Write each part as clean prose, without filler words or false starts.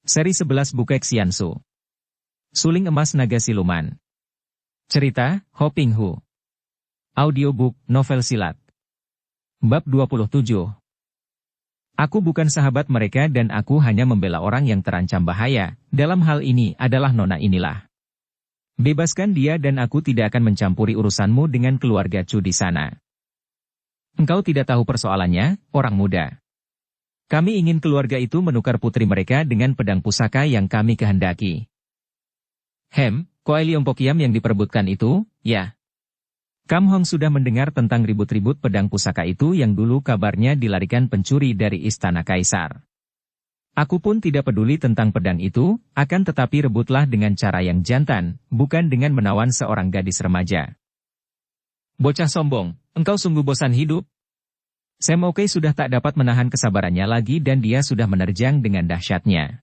Seri 11 Bukek Xiansu. Suling Emas Naga Siluman. Cerita, Ho Ping Hu. Audiobook, novel silat. Bab 27. Aku bukan sahabat mereka dan aku hanya membela orang yang terancam bahaya. Dalam hal ini adalah nona inilah. Bebaskan dia dan aku tidak akan mencampuri urusanmu dengan keluarga Chu di sana. Engkau tidak tahu persoalannya, orang muda. Kami ingin keluarga itu menukar putri mereka dengan pedang pusaka yang kami kehendaki. Koai Leong Pokiam yang diperebutkan itu, ya. Kam Hong sudah mendengar tentang ribut-ribut pedang pusaka itu yang dulu kabarnya dilarikan pencuri dari istana kaisar. Aku pun tidak peduli tentang pedang itu, akan tetapi rebutlah dengan cara yang jantan, bukan dengan menawan seorang gadis remaja. Bocah sombong, engkau sungguh bosan hidup. Sam Okai sudah tak dapat menahan kesabarannya lagi dan dia sudah menerjang dengan dahsyatnya.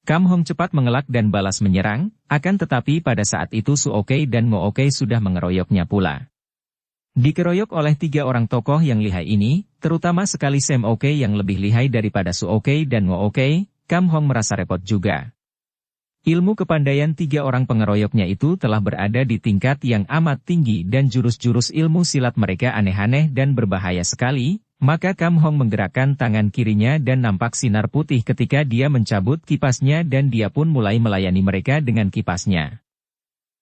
Kam Hong cepat mengelak dan balas menyerang, akan tetapi pada saat itu Su Okai dan Ngo Okai sudah mengeroyoknya pula. Dikeroyok oleh 3 orang tokoh yang lihai ini, terutama sekali Sam Okai yang lebih lihai daripada Su Okai dan Ngo Okai, Kam Hong merasa repot juga. Ilmu kepandaian 3 orang pengeroyoknya itu telah berada di tingkat yang amat tinggi dan jurus-jurus ilmu silat mereka aneh-aneh dan berbahaya sekali, maka Kam Hong menggerakkan tangan kirinya dan nampak sinar putih ketika dia mencabut kipasnya dan dia pun mulai melayani mereka dengan kipasnya.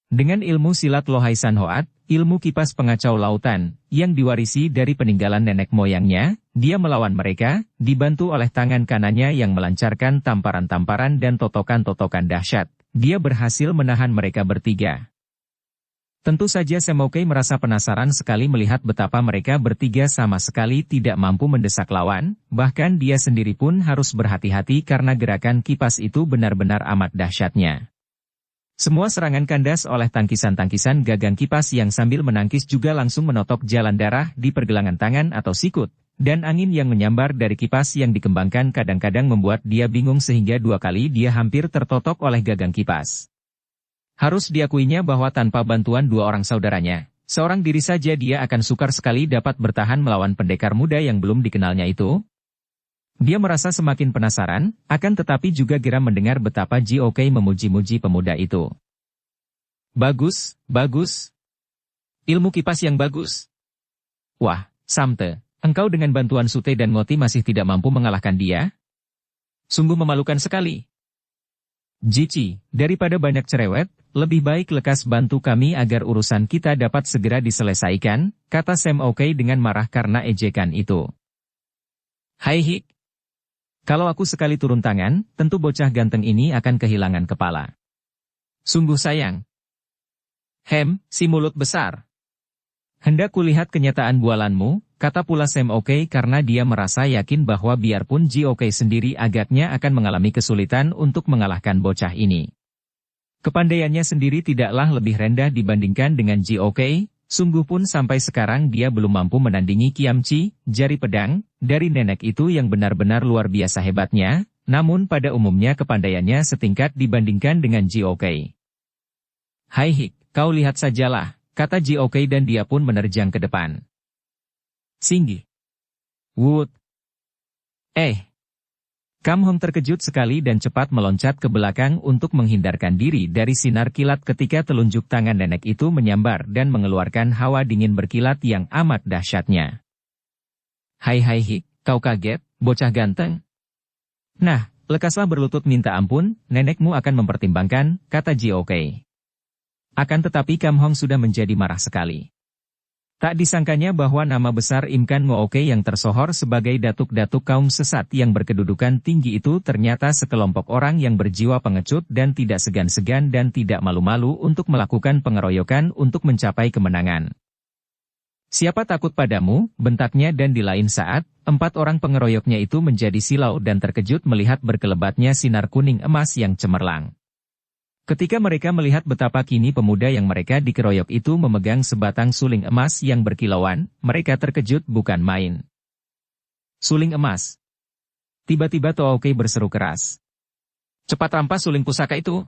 Dengan ilmu silat Lohai San Hoat, ilmu kipas pengacau lautan, yang diwarisi dari peninggalan nenek moyangnya, dia melawan mereka, dibantu oleh tangan kanannya yang melancarkan tamparan-tamparan dan totokan-totokan dahsyat. Dia berhasil menahan mereka bertiga. Tentu saja Sam Okai merasa penasaran sekali melihat betapa mereka bertiga sama sekali tidak mampu mendesak lawan, bahkan dia sendiri pun harus berhati-hati karena gerakan kipas itu benar-benar amat dahsyatnya. Semua serangan kandas oleh tangkisan-tangkisan gagang kipas yang sambil menangkis juga langsung menotok jalan darah di pergelangan tangan atau sikut, dan angin yang menyambar dari kipas yang dikembangkan kadang-kadang membuat dia bingung sehingga 2 kali dia hampir tertotok oleh gagang kipas. Harus diakuinya bahwa tanpa bantuan 2 orang saudaranya, seorang diri saja dia akan sukar sekali dapat bertahan melawan pendekar muda yang belum dikenalnya itu. Dia merasa semakin penasaran, akan tetapi juga geram mendengar betapa Ji Okai memuji-muji pemuda itu. Bagus, bagus. Ilmu kipas yang bagus. Wah, Samte, engkau dengan bantuan Sute dan Ngoti masih tidak mampu mengalahkan dia? Sungguh memalukan sekali. Jici, daripada banyak cerewet, lebih baik lekas bantu kami agar urusan kita dapat segera diselesaikan, kata Sam Okai dengan marah karena ejekan itu. Hai Hik. Kalau aku sekali turun tangan, tentu bocah ganteng ini akan kehilangan kepala. Sungguh sayang. Si mulut besar. Hendak kulihat kenyataan bualanmu, kata pula Sam Okai karena dia merasa yakin bahwa biarpun Ji Okai sendiri agaknya akan mengalami kesulitan untuk mengalahkan bocah ini. Kepandaiannya sendiri tidaklah lebih rendah dibandingkan dengan Ji Okai. Sungguh pun sampai sekarang dia belum mampu menandingi Kiamci, jari pedang, dari nenek itu yang benar-benar luar biasa hebatnya, namun pada umumnya kepandaiannya setingkat dibandingkan dengan Ji Okai. Hai Hik, kau lihat sajalah, kata Ji Okai dan dia pun menerjang ke depan. Singgi. Wood. Kam Hong terkejut sekali dan cepat meloncat ke belakang untuk menghindarkan diri dari sinar kilat ketika telunjuk tangan nenek itu menyambar dan mengeluarkan hawa dingin berkilat yang amat dahsyatnya. Hai Hik, kau kaget, bocah ganteng? Nah, lekaslah berlutut minta ampun, nenekmu akan mempertimbangkan, kata Ji Okai. Akan tetapi Kam Hong sudah menjadi marah sekali. Tak disangkanya bahwa nama besar Imkan Ngo Okai yang tersohor sebagai datuk-datuk kaum sesat yang berkedudukan tinggi itu ternyata sekelompok orang yang berjiwa pengecut dan tidak segan-segan dan tidak malu-malu untuk melakukan pengeroyokan untuk mencapai kemenangan. Siapa takut padamu, bentaknya dan di lain saat, 4 orang pengeroyoknya itu menjadi silau dan terkejut melihat berkelebatnya sinar kuning emas yang cemerlang. Ketika mereka melihat betapa kini pemuda yang mereka dikeroyok itu memegang sebatang suling emas yang berkilauan, mereka terkejut bukan main. Suling emas. Tiba-tiba Toa Okai berseru keras. Cepat rampas suling pusaka itu.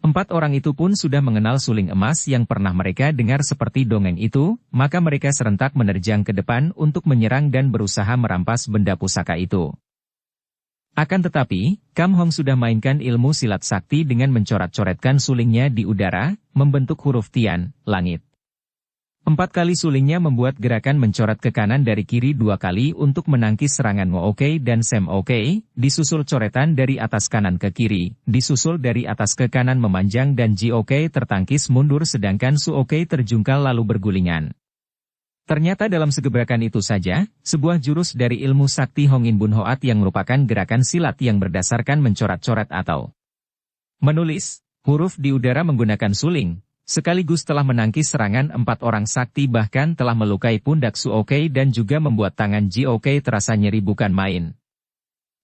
4 orang itu pun sudah mengenal suling emas yang pernah mereka dengar seperti dongeng itu, maka mereka serentak menerjang ke depan untuk menyerang dan berusaha merampas benda pusaka itu. Akan tetapi, Kam Hong sudah mainkan ilmu silat sakti dengan mencoret-coretkan sulingnya di udara, membentuk huruf Tian, langit. 4 kali sulingnya membuat gerakan mencoret ke kanan dari kiri 2 kali untuk menangkis serangan Mo Oke dan Sam Oke, disusul coretan dari atas kanan ke kiri, disusul dari atas ke kanan memanjang dan Ji Oke tertangkis mundur sedangkan Su Oke terjungkal lalu bergulingan. Ternyata dalam segebrakan itu saja, sebuah jurus dari ilmu sakti Hongin Bun Hoat yang merupakan gerakan silat yang berdasarkan mencoret-coret atau menulis huruf di udara menggunakan suling, sekaligus telah menangkis serangan 4 orang sakti bahkan telah melukai pundak Su Oke dan juga membuat tangan Ji Oke terasa nyeri bukan main.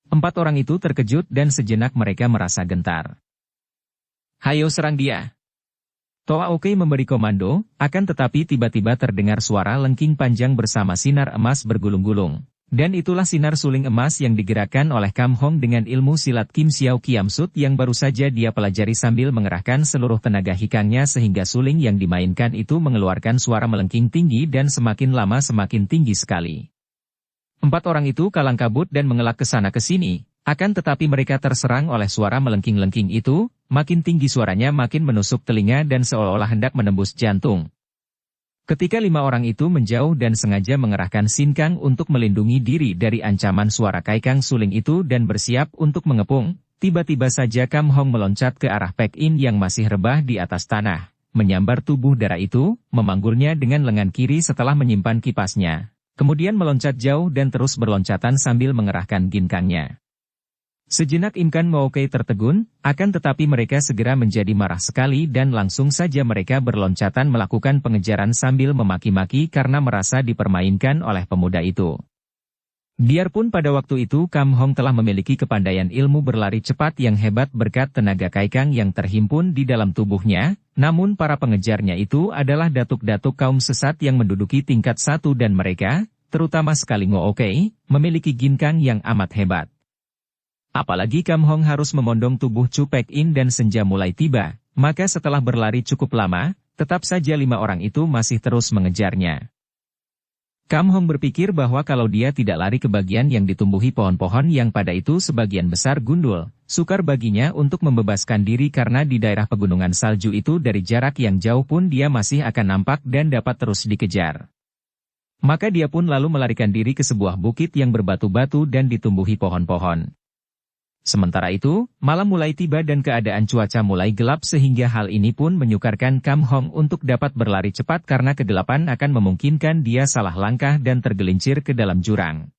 4 orang itu terkejut dan sejenak mereka merasa gentar. "Hayo serang dia!" Toa Oke memberi komando, akan tetapi tiba-tiba terdengar suara lengking panjang bersama sinar emas bergulung-gulung. Dan itulah sinar suling emas yang digerakkan oleh Kam Hong dengan ilmu silat Kim Xiao Kiam Sut yang baru saja dia pelajari sambil mengerahkan seluruh tenaga hikangnya sehingga suling yang dimainkan itu mengeluarkan suara melengking tinggi dan semakin lama semakin tinggi sekali. 4 orang itu kalang kabut dan mengelak ke sana ke sini. Akan tetapi mereka terserang oleh suara melengking-lengking itu, makin tinggi suaranya makin menusuk telinga dan seolah-olah hendak menembus jantung. Ketika 5 orang itu menjauh dan sengaja mengerahkan sinkang untuk melindungi diri dari ancaman suara kaikang suling itu dan bersiap untuk mengepung, tiba-tiba saja Kam Hong meloncat ke arah Pek In yang masih rebah di atas tanah, menyambar tubuh darah itu, memanggulnya dengan lengan kiri setelah menyimpan kipasnya, kemudian meloncat jauh dan terus berloncatan sambil mengerahkan ginkangnya. Sejenak Imkan Mo Oke tertegun, akan tetapi mereka segera menjadi marah sekali dan langsung saja mereka berloncatan melakukan pengejaran sambil memaki-maki karena merasa dipermainkan oleh pemuda itu. Biarpun pada waktu itu Kam Hong telah memiliki kepandaian ilmu berlari cepat yang hebat berkat tenaga kaikang yang terhimpun di dalam tubuhnya, namun para pengejarnya itu adalah datuk-datuk kaum sesat yang menduduki tingkat 1 dan mereka, terutama sekali Mo Oke, memiliki ginkang yang amat hebat. Apalagi Kam Hong harus memondong tubuh Chu Pek In dan senja mulai tiba, maka setelah berlari cukup lama, tetap saja 5 orang itu masih terus mengejarnya. Kam Hong berpikir bahwa kalau dia tidak lari ke bagian yang ditumbuhi pohon-pohon yang pada itu sebagian besar gundul, sukar baginya untuk membebaskan diri karena di daerah pegunungan salju itu dari jarak yang jauh pun dia masih akan nampak dan dapat terus dikejar. Maka dia pun lalu melarikan diri ke sebuah bukit yang berbatu-batu dan ditumbuhi pohon-pohon. Sementara itu, malam mulai tiba dan keadaan cuaca mulai gelap sehingga hal ini pun menyukarkan Kam Hong untuk dapat berlari cepat karena kegelapan akan memungkinkan dia salah langkah dan tergelincir ke dalam jurang.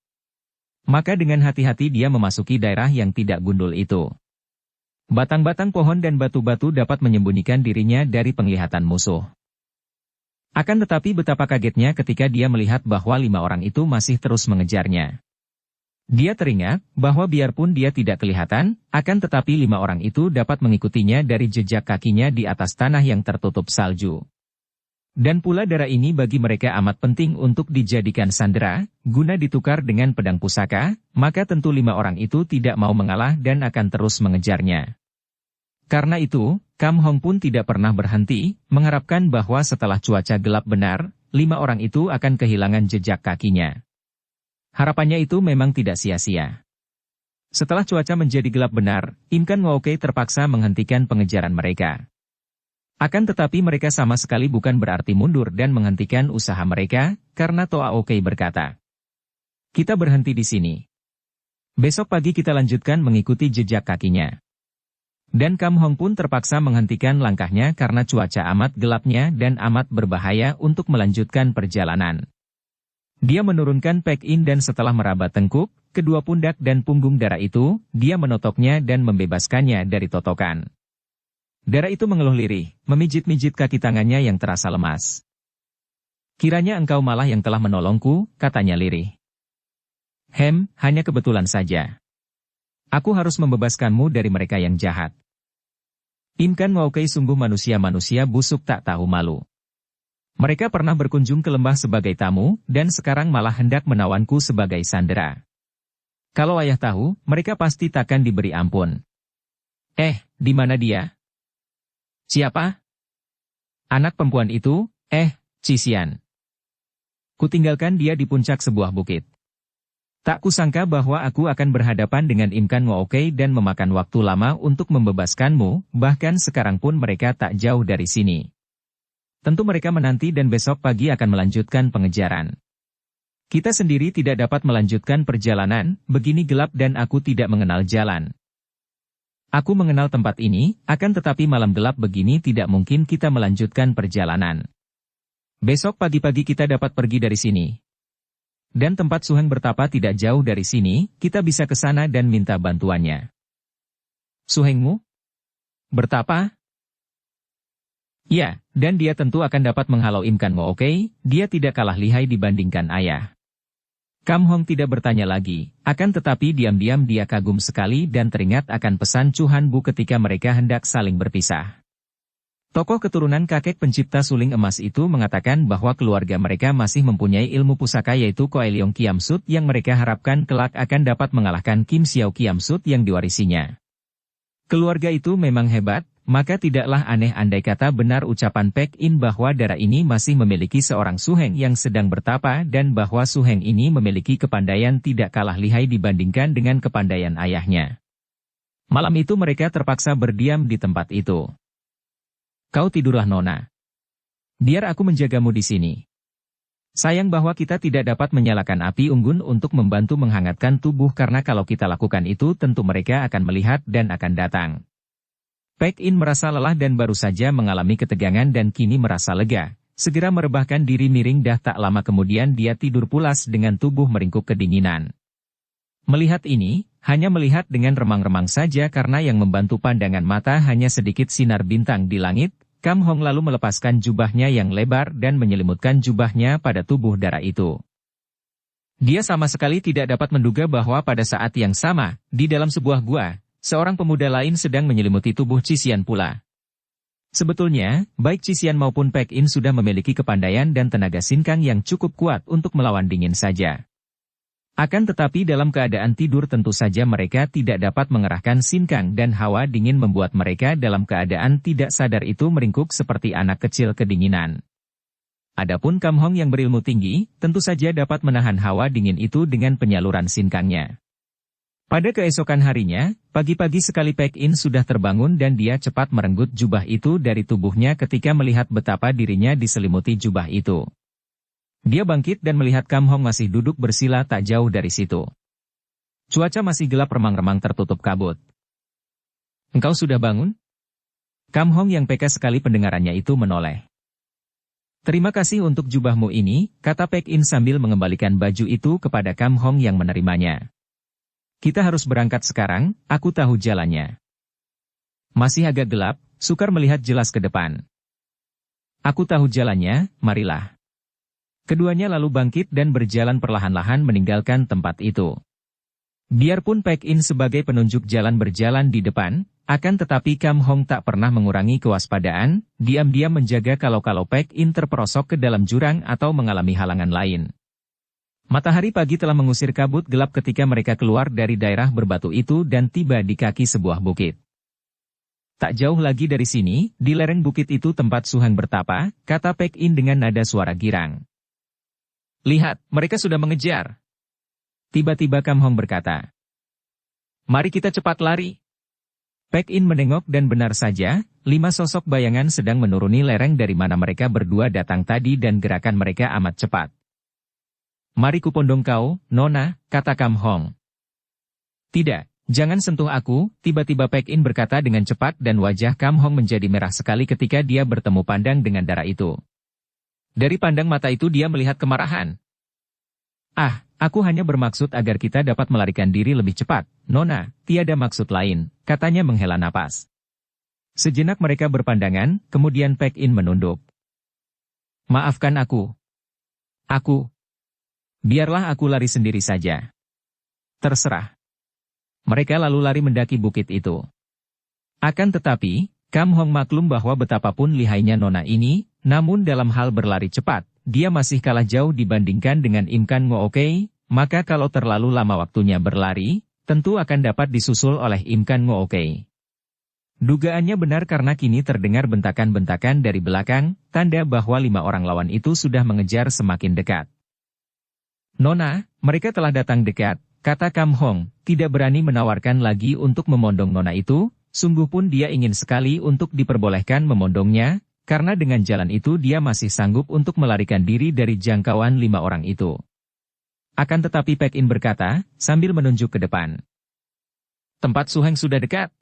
Maka dengan hati-hati dia memasuki daerah yang tidak gundul itu. Batang-batang pohon dan batu-batu dapat menyembunyikan dirinya dari penglihatan musuh. Akan tetapi betapa kagetnya ketika dia melihat bahwa 5 orang itu masih terus mengejarnya. Dia teringat bahwa biarpun dia tidak kelihatan, akan tetapi 5 orang itu dapat mengikutinya dari jejak kakinya di atas tanah yang tertutup salju. Dan pula darah ini bagi mereka amat penting untuk dijadikan sandera, guna ditukar dengan pedang pusaka, maka tentu 5 orang itu tidak mau mengalah dan akan terus mengejarnya. Karena itu, Kam Hong pun tidak pernah berhenti, mengharapkan bahwa setelah cuaca gelap benar, 5 orang itu akan kehilangan jejak kakinya. Harapannya itu memang tidak sia-sia. Setelah cuaca menjadi gelap benar, Imkan Mo Oke terpaksa menghentikan pengejaran mereka. Akan tetapi mereka sama sekali bukan berarti mundur dan menghentikan usaha mereka, karena Toa Oke berkata, "Kita berhenti di sini. Besok pagi kita lanjutkan mengikuti jejak kakinya." Dan Kam Hong pun terpaksa menghentikan langkahnya karena cuaca amat gelapnya dan amat berbahaya untuk melanjutkan perjalanan. Dia menurunkan Pek In dan setelah meraba tengkuk, kedua pundak dan punggung darah itu, dia menotoknya dan membebaskannya dari totokan. Darah itu mengeluh lirih, memijit-mijit kaki tangannya yang terasa lemas. "Kiranya engkau malah yang telah menolongku," katanya lirih. Hanya kebetulan saja. Aku harus membebaskanmu dari mereka yang jahat." Imkan Mo Oke sungguh manusia-manusia busuk tak tahu malu. Mereka pernah berkunjung ke lembah sebagai tamu, dan sekarang malah hendak menawanku sebagai sandera. Kalau ayah tahu, mereka pasti takkan diberi ampun. Di mana dia? Siapa? Anak perempuan itu, Cisian. Kutinggalkan dia di puncak sebuah bukit. Tak kusangka bahwa aku akan berhadapan dengan Im Kan Ngookei dan memakan waktu lama untuk membebaskanmu, bahkan sekarang pun mereka tak jauh dari sini. Tentu mereka menanti dan besok pagi akan melanjutkan pengejaran. Kita sendiri tidak dapat melanjutkan perjalanan, begini gelap dan aku tidak mengenal jalan. Aku mengenal tempat ini, akan tetapi malam gelap begini tidak mungkin kita melanjutkan perjalanan. Besok pagi-pagi kita dapat pergi dari sini. Dan tempat Su Heng bertapa tidak jauh dari sini, kita bisa ke sana dan minta bantuannya. Su Hengmu? Bertapa? Ya, dan dia tentu akan dapat menghalau Im Kan Ngookei, dia tidak kalah lihai dibandingkan ayah. Kam Hong tidak bertanya lagi, akan tetapi diam-diam dia kagum sekali dan teringat akan pesan Chu Han Bu ketika mereka hendak saling berpisah. Tokoh keturunan kakek pencipta suling emas itu mengatakan bahwa keluarga mereka masih mempunyai ilmu pusaka yaitu Koai Leong Kiam Sut yang mereka harapkan kelak akan dapat mengalahkan Kim Xiao Kiam Sut yang diwarisinya. Keluarga itu memang hebat, maka tidaklah aneh andai kata benar ucapan Pek In bahwa darah ini masih memiliki seorang Su Heng yang sedang bertapa dan bahwa Su Heng ini memiliki kepandaian tidak kalah lihai dibandingkan dengan kepandaian ayahnya. Malam itu mereka terpaksa berdiam di tempat itu. Kau tidurlah Nona. Biar aku menjagamu di sini. Sayang bahwa kita tidak dapat menyalakan api unggun untuk membantu menghangatkan tubuh karena kalau kita lakukan itu tentu mereka akan melihat dan akan datang. Pek In merasa lelah dan baru saja mengalami ketegangan dan kini merasa lega. Segera merebahkan diri miring dah tak lama kemudian dia tidur pulas dengan tubuh meringkuk kedinginan. Melihat ini, hanya melihat dengan remang-remang saja karena yang membantu pandangan mata hanya sedikit sinar bintang di langit, Kam Hong lalu melepaskan jubahnya yang lebar dan menyelimutkan jubahnya pada tubuh darah itu. Dia sama sekali tidak dapat menduga bahwa pada saat yang sama, di dalam sebuah gua, seorang pemuda lain sedang menyelimuti tubuh Cisian pula. Sebetulnya, baik Cisian maupun Pek In sudah memiliki kepandaian dan tenaga sinkang yang cukup kuat untuk melawan dingin saja. Akan tetapi dalam keadaan tidur tentu saja mereka tidak dapat mengerahkan sinkang dan hawa dingin membuat mereka dalam keadaan tidak sadar itu meringkuk seperti anak kecil kedinginan. Adapun Kam Hong yang berilmu tinggi, tentu saja dapat menahan hawa dingin itu dengan penyaluran sinkangnya. Pada keesokan harinya, pagi-pagi sekali Pek In sudah terbangun dan dia cepat merenggut jubah itu dari tubuhnya ketika melihat betapa dirinya diselimuti jubah itu. Dia bangkit dan melihat Kam Hong masih duduk bersila tak jauh dari situ. Cuaca masih gelap remang-remang tertutup kabut. Engkau sudah bangun? Kam Hong yang peka sekali pendengarannya itu menoleh. Terima kasih untuk jubahmu ini, kata Pek In sambil mengembalikan baju itu kepada Kam Hong yang menerimanya. Kita harus berangkat sekarang, aku tahu jalannya. Masih agak gelap, sukar melihat jelas ke depan. Aku tahu jalannya, marilah. Keduanya lalu bangkit dan berjalan perlahan-lahan meninggalkan tempat itu. Biarpun Pek In sebagai penunjuk jalan berjalan di depan, akan tetapi Kam Hong tak pernah mengurangi kewaspadaan, diam-diam menjaga kalau-kalau Pek In terperosok ke dalam jurang atau mengalami halangan lain. Matahari pagi telah mengusir kabut gelap ketika mereka keluar dari daerah berbatu itu dan tiba di kaki sebuah bukit. Tak jauh lagi dari sini, di lereng bukit itu tempat Su Heng bertapa, kata Pek In dengan nada suara girang. Lihat, mereka sudah mengejar. Tiba-tiba Kam Hong berkata. Mari kita cepat lari. Pek In menengok dan benar saja, 5 sosok bayangan sedang menuruni lereng dari mana mereka berdua datang tadi dan gerakan mereka amat cepat. Mari kupondong kau, Nona, kata Kam Hong. Tidak, jangan sentuh aku, tiba-tiba Pek In berkata dengan cepat dan wajah Kam Hong menjadi merah sekali ketika dia bertemu pandang dengan darah itu. Dari pandang mata itu dia melihat kemarahan. Ah, aku hanya bermaksud agar kita dapat melarikan diri lebih cepat, Nona, tiada maksud lain, katanya menghela napas. Sejenak mereka berpandangan, kemudian Pek In menunduk. Maafkan aku. Biarlah aku lari sendiri saja. Terserah. Mereka lalu lari mendaki bukit itu. Akan tetapi, Kam Hong maklum bahwa betapapun lihainya Nona ini, namun dalam hal berlari cepat, dia masih kalah jauh dibandingkan dengan Im Kan Ngookei, maka kalau terlalu lama waktunya berlari, tentu akan dapat disusul oleh Im Kan Ngookei. Dugaannya benar karena kini terdengar bentakan-bentakan dari belakang, tanda bahwa 5 orang lawan itu sudah mengejar semakin dekat. Nona, mereka telah datang dekat, kata Kam Hong, tidak berani menawarkan lagi untuk memondong nona itu, sungguh pun dia ingin sekali untuk diperbolehkan memondongnya, karena dengan jalan itu dia masih sanggup untuk melarikan diri dari jangkauan 5 orang itu. Akan tetapi Pek In berkata, sambil menunjuk ke depan. Tempat Su Heng sudah dekat.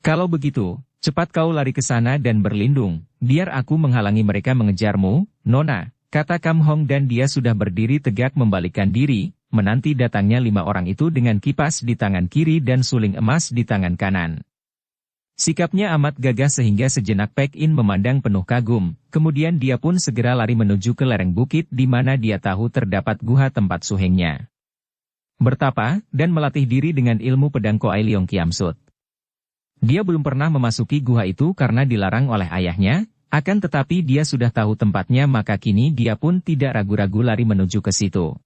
Kalau begitu, cepat kau lari ke sana dan berlindung, biar aku menghalangi mereka mengejarmu, Nona. Kata Kam Hong dan dia sudah berdiri tegak membalikkan diri, menanti datangnya 5 orang itu dengan kipas di tangan kiri dan suling emas di tangan kanan. Sikapnya amat gagah sehingga sejenak Pek In memandang penuh kagum, kemudian dia pun segera lari menuju ke lereng bukit di mana dia tahu terdapat guha tempat Su Hengnya bertapa, dan melatih diri dengan ilmu pedang Koai Leong Kiam Sut. Dia belum pernah memasuki guha itu karena dilarang oleh ayahnya, akan tetapi dia sudah tahu tempatnya maka kini dia pun tidak ragu-ragu lari menuju ke situ.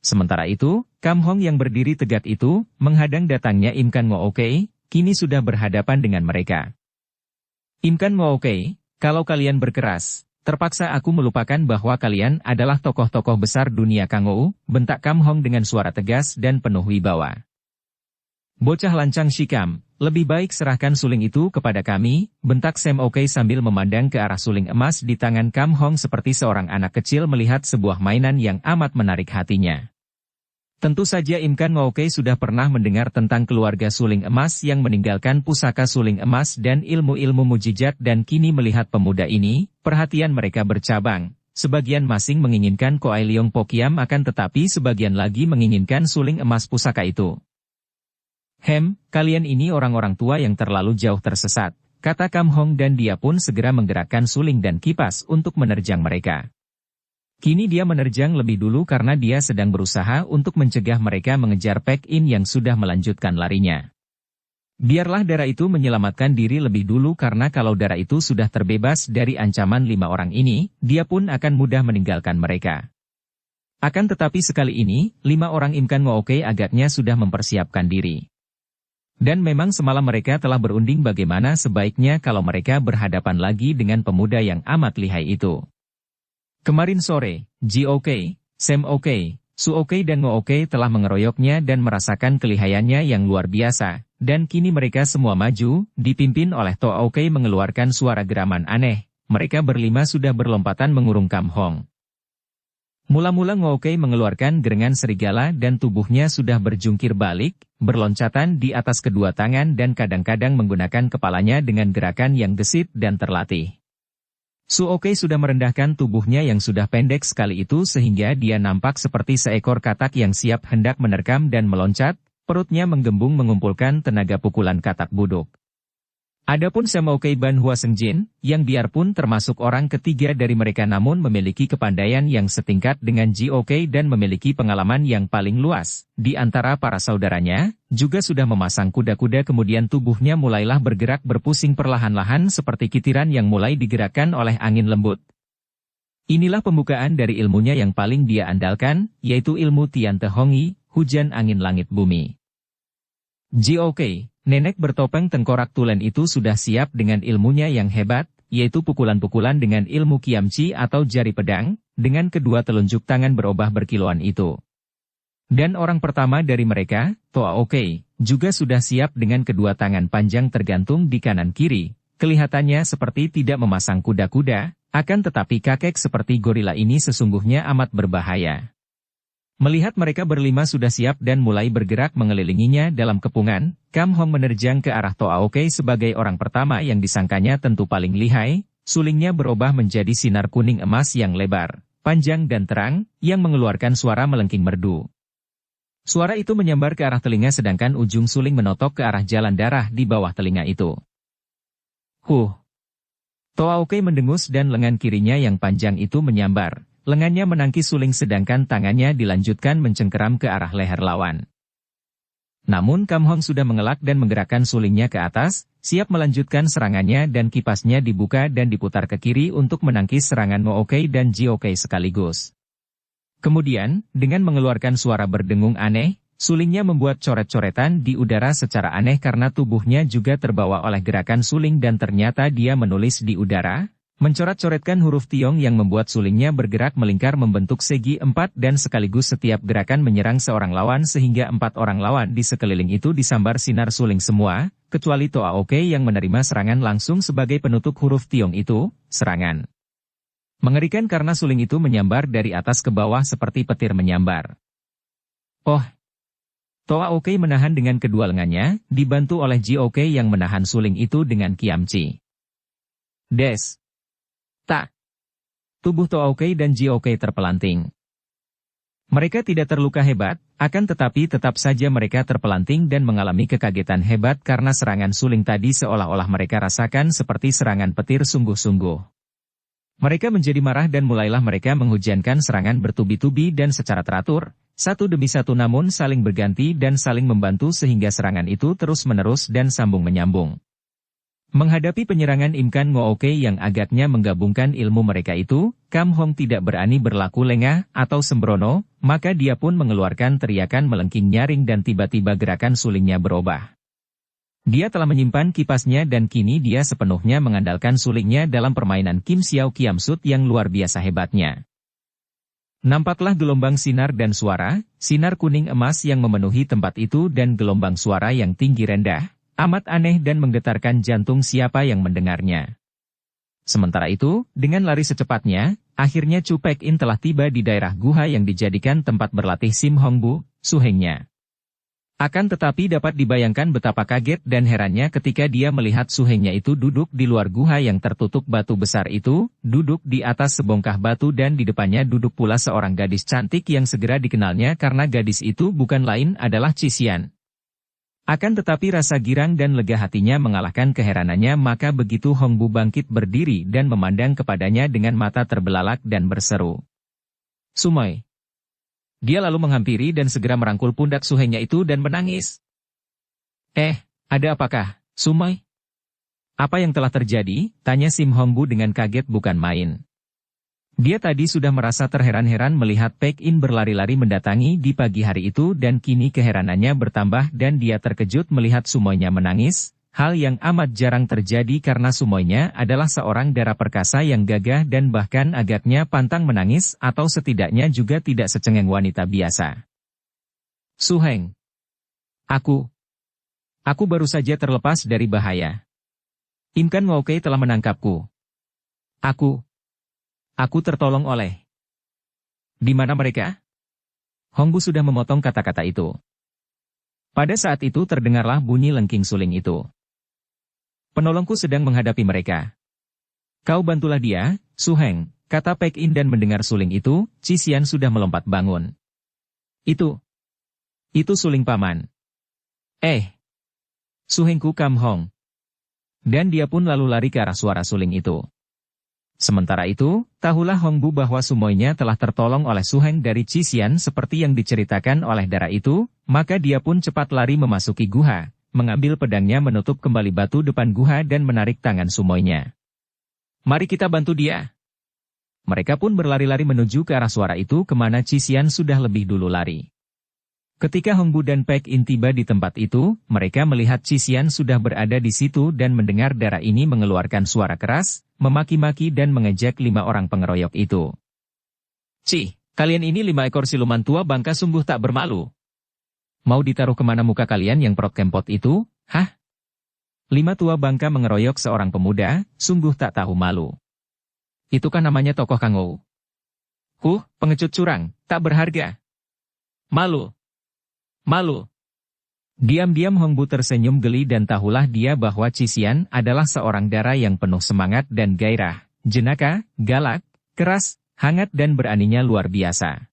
Sementara itu, Kam Hong yang berdiri tegak itu, menghadang datangnya Im Kan Ngo Oke, kini sudah berhadapan dengan mereka. Im Kan Ngo Oke, kalau kalian berkeras, terpaksa aku melupakan bahwa kalian adalah tokoh-tokoh besar dunia Kangou, bentak Kam Hong dengan suara tegas dan penuh wibawa. Bocah lancang Shikam, lebih baik serahkan suling itu kepada kami, bentak Sam Oke sambil memandang ke arah suling emas di tangan Kam Hong seperti seorang anak kecil melihat sebuah mainan yang amat menarik hatinya. Tentu saja Im Kan Ngo Oke sudah pernah mendengar tentang keluarga suling emas yang meninggalkan pusaka suling emas dan ilmu-ilmu mujizat dan kini melihat pemuda ini, perhatian mereka bercabang. Sebagian masing menginginkan Koai Leong Pokiam akan tetapi sebagian lagi menginginkan suling emas pusaka itu. Kalian ini orang-orang tua yang terlalu jauh tersesat, kata Kam Hong dan dia pun segera menggerakkan suling dan kipas untuk menerjang mereka. Kini dia menerjang lebih dulu karena dia sedang berusaha untuk mencegah mereka mengejar Pek In yang sudah melanjutkan larinya. Biarlah darah itu menyelamatkan diri lebih dulu karena kalau darah itu sudah terbebas dari ancaman 5 orang ini, dia pun akan mudah meninggalkan mereka. Akan tetapi sekali ini, 5 orang Im Kan Ngo Oke agaknya sudah mempersiapkan diri. Dan memang semalam mereka telah berunding bagaimana sebaiknya kalau mereka berhadapan lagi dengan pemuda yang amat lihai itu. Kemarin sore, Ji Oke, Sam Oke, Su Oke dan Ngo Oke telah mengeroyoknya dan merasakan kelihayannya yang luar biasa, dan kini mereka semua maju, dipimpin oleh To Oke mengeluarkan suara geraman aneh, mereka berlima sudah berlompatan mengurung Kam Hong. Mula-mula Ngo Oke mengeluarkan gerengan serigala dan tubuhnya sudah berjungkir balik, berloncatan di atas kedua tangan dan kadang-kadang menggunakan kepalanya dengan gerakan yang gesit dan terlatih. Su Oke sudah merendahkan tubuhnya yang sudah pendek sekali itu sehingga dia nampak seperti seekor katak yang siap hendak menerkam dan meloncat, perutnya menggembung mengumpulkan tenaga pukulan katak buduk. Adapun Sam Oke Ban Hua Sengjin, yang biarpun termasuk orang ketiga dari mereka namun memiliki kepandaian yang setingkat dengan Ji Oke dan memiliki pengalaman yang paling luas, di antara para saudaranya, juga sudah memasang kuda-kuda kemudian tubuhnya mulailah bergerak berpusing perlahan-lahan seperti kitiran yang mulai digerakkan oleh angin lembut. Inilah pembukaan dari ilmunya yang paling dia andalkan, yaitu ilmu Tian Te Hongi, hujan angin langit bumi. Ji Oke, nenek bertopeng tengkorak tulen itu sudah siap dengan ilmunya yang hebat, yaitu pukulan-pukulan dengan ilmu kiamci atau jari pedang, dengan kedua telunjuk tangan berubah berkiloan itu. Dan orang pertama dari mereka, Toa Oke, juga sudah siap dengan kedua tangan panjang tergantung di kanan kiri, kelihatannya seperti tidak memasang kuda-kuda, akan tetapi kakek seperti gorila ini sesungguhnya amat berbahaya. Melihat mereka berlima sudah siap dan mulai bergerak mengelilinginya dalam kepungan, Kam Hong menerjang ke arah Toa Oke sebagai orang pertama yang disangkanya tentu paling lihai, sulingnya berubah menjadi sinar kuning emas yang lebar, panjang dan terang, yang mengeluarkan suara melengking merdu. Suara itu menyambar ke arah telinga sedangkan ujung suling menotok ke arah jalan darah di bawah telinga itu. Toa Oke mendengus dan lengan kirinya yang panjang itu menyambar. Lengannya menangkis suling sedangkan tangannya dilanjutkan mencengkeram ke arah leher lawan. Namun Kam Hong sudah mengelak dan menggerakkan sulingnya ke atas, siap melanjutkan serangannya dan kipasnya dibuka dan diputar ke kiri untuk menangkis serangan Ngo Oke dan Ji Oke sekaligus. Kemudian, dengan mengeluarkan suara berdengung aneh, sulingnya membuat coret-coretan di udara secara aneh karena tubuhnya juga terbawa oleh gerakan suling dan ternyata dia menulis di udara, Mencoret-coretkan huruf Tiong yang membuat sulingnya bergerak melingkar membentuk segi 4 dan sekaligus setiap gerakan menyerang seorang lawan sehingga 4 orang lawan di sekeliling itu disambar sinar suling semua, kecuali Toa Oke yang menerima serangan langsung sebagai penutup huruf Tiong itu, serangan. Mengerikan karena suling itu menyambar dari atas ke bawah seperti petir menyambar. Oh! Toa Oke menahan dengan kedua lengannya, dibantu oleh Ji Oke yang menahan suling itu dengan kiamci. Des! Tak. Tubuh Toa Oke dan Ji Oke terpelanting. Mereka tidak terluka hebat, akan tetapi tetap saja mereka terpelanting dan mengalami kekagetan hebat karena serangan suling tadi seolah-olah mereka rasakan seperti serangan petir sungguh-sungguh. Mereka menjadi marah dan mulailah mereka menghujankan serangan bertubi-tubi dan secara teratur, satu demi satu namun saling berganti dan saling membantu sehingga serangan itu terus-menerus dan sambung-menyambung. Menghadapi penyerangan Imkan Ngooke yang agaknya menggabungkan ilmu mereka itu, Kam Hong tidak berani berlaku lengah atau sembrono, maka dia pun mengeluarkan teriakan melengking nyaring dan tiba-tiba gerakan sulingnya berubah. Dia telah menyimpan kipasnya dan kini dia sepenuhnya mengandalkan sulingnya dalam permainan Kim Xiao Kiamsut yang luar biasa hebatnya. Nampaklah gelombang sinar dan suara, sinar kuning emas yang memenuhi tempat itu dan gelombang suara yang tinggi rendah. Amat aneh dan menggetarkan jantung siapa yang mendengarnya. Sementara itu, dengan lari secepatnya, akhirnya Chu Pek In telah tiba di daerah guha yang dijadikan tempat berlatih Sim Hongbu, Suhengnya. Akan tetapi dapat dibayangkan betapa kaget dan herannya ketika dia melihat Suhengnya itu duduk di luar guha yang tertutup batu besar itu, duduk di atas sebongkah batu dan di depannya duduk pula seorang gadis cantik yang segera dikenalnya karena gadis itu bukan lain adalah Cisian. Akan tetapi rasa girang dan lega hatinya mengalahkan keheranannya maka begitu Hongbu bangkit berdiri dan memandang kepadanya dengan mata terbelalak dan berseru. Sumoy. Dia lalu menghampiri dan segera merangkul pundak Suhengnya itu dan menangis. Ada apakah, Sumoy? Apa yang telah terjadi? Tanya Sim Hongbu dengan kaget bukan main. Dia tadi sudah merasa terheran-heran melihat Pek In berlari-lari mendatangi di pagi hari itu dan kini keheranannya bertambah dan dia terkejut melihat Sumoynya menangis, hal yang amat jarang terjadi karena Sumoynya adalah seorang dara perkasa yang gagah dan bahkan agaknya pantang menangis atau setidaknya juga tidak secengeng wanita biasa. Suheng. Aku baru saja terlepas dari bahaya. Imkan Ngooke telah menangkapku. Aku tertolong oleh. Di mana mereka? Hongbu sudah memotong kata-kata itu. Pada saat itu terdengarlah bunyi lengking suling itu. Penolongku sedang menghadapi mereka. Kau bantulah dia, Suheng, kata Pek In dan mendengar suling itu, Cisian sudah melompat bangun. Itu suling paman. Suhengku Kam Hong. Dan dia pun lalu lari ke arah suara suling itu. Sementara itu, tahulah Hongbu bahwa Sumoynya telah tertolong oleh Suheng dari Cisian seperti yang diceritakan oleh dara itu, maka dia pun cepat lari memasuki guha, mengambil pedangnya menutup kembali batu depan guha dan menarik tangan Sumoynya. Mari kita bantu dia. Mereka pun berlari-lari menuju ke arah suara itu kemana Cisian sudah lebih dulu lari. Ketika Hongbu dan Pek In tiba di tempat itu, mereka melihat Cisian sudah berada di situ dan mendengar dara ini mengeluarkan suara keras, memaki-maki dan mengejek 5 orang pengeroyok itu. Kalian ini 5 ekor siluman tua bangka sungguh tak bermalu. Mau ditaruh kemana muka kalian yang perut kempot itu, hah? 5 tua bangka mengeroyok seorang pemuda, sungguh tak tahu malu. Itu kan namanya tokoh Kangou. Pengecut curang, tak berharga. Malu. Diam-diam Hongbu tersenyum geli dan tahulah dia bahwa Cisian adalah seorang dara yang penuh semangat dan gairah, jenaka, galak, keras, hangat dan beraninya luar biasa.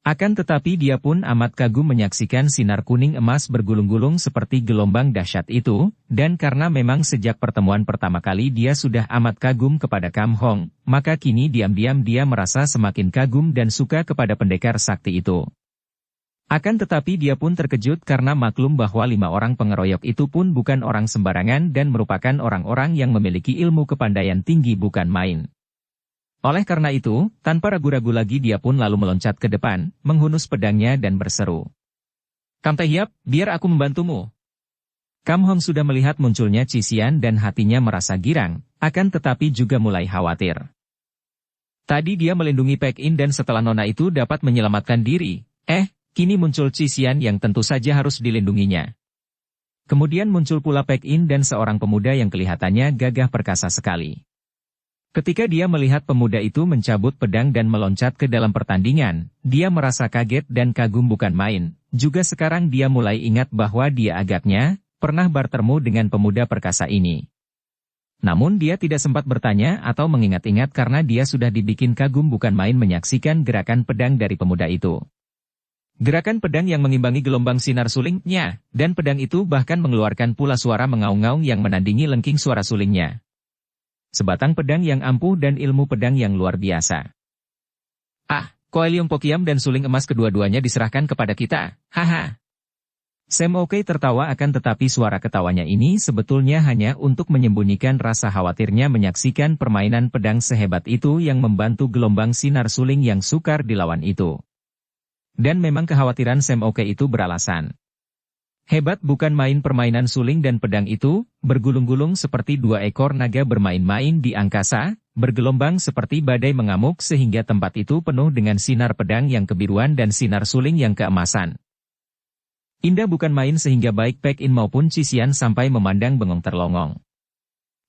Akan tetapi dia pun amat kagum menyaksikan sinar kuning emas bergulung-gulung seperti gelombang dahsyat itu, dan karena memang sejak pertemuan pertama kali dia sudah amat kagum kepada Kam Hong, maka kini diam-diam dia merasa semakin kagum dan suka kepada pendekar sakti itu. Akan tetapi dia pun terkejut karena maklum bahwa 5 orang pengeroyok itu pun bukan orang sembarangan dan merupakan orang-orang yang memiliki ilmu kepandaian tinggi bukan main. Oleh karena itu, tanpa ragu-ragu lagi dia pun lalu meloncat ke depan, menghunus pedangnya dan berseru. Kam Tahiap, biar aku membantumu. Kam Hong sudah melihat munculnya Cisian dan hatinya merasa girang, akan tetapi juga mulai khawatir. Tadi dia melindungi Paek In dan setelah nona itu dapat menyelamatkan diri, kini muncul Cisian yang tentu saja harus dilindunginya. Kemudian muncul pula Paek In dan seorang pemuda yang kelihatannya gagah perkasa sekali. Ketika dia melihat pemuda itu mencabut pedang dan meloncat ke dalam pertandingan, dia merasa kaget dan kagum bukan main. Juga sekarang dia mulai ingat bahwa dia agaknya pernah bertemu dengan pemuda perkasa ini. Namun dia tidak sempat bertanya atau mengingat-ingat karena dia sudah dibikin kagum bukan main menyaksikan gerakan pedang dari pemuda itu. Gerakan pedang yang mengimbangi gelombang sinar sulingnya, dan pedang itu bahkan mengeluarkan pula suara mengaung-ngaung yang menandingi lengking suara sulingnya. Sebatang pedang yang ampuh dan ilmu pedang yang luar biasa. Koe Leong Pokiam dan suling emas kedua-duanya diserahkan kepada kita, haha. Sam Okai tertawa akan tetapi suara ketawanya ini sebetulnya hanya untuk menyembunyikan rasa khawatirnya menyaksikan permainan pedang sehebat itu yang membantu gelombang sinar suling yang sukar dilawan itu. Dan memang kekhawatiran Sam Okai itu beralasan. Hebat bukan main permainan suling dan pedang itu, bergulung-gulung seperti dua ekor naga bermain-main di angkasa, bergelombang seperti badai mengamuk sehingga tempat itu penuh dengan sinar pedang yang kebiruan dan sinar suling yang keemasan. Indah bukan main sehingga baik Paek In maupun Cisian sampai memandang bengong terlongong.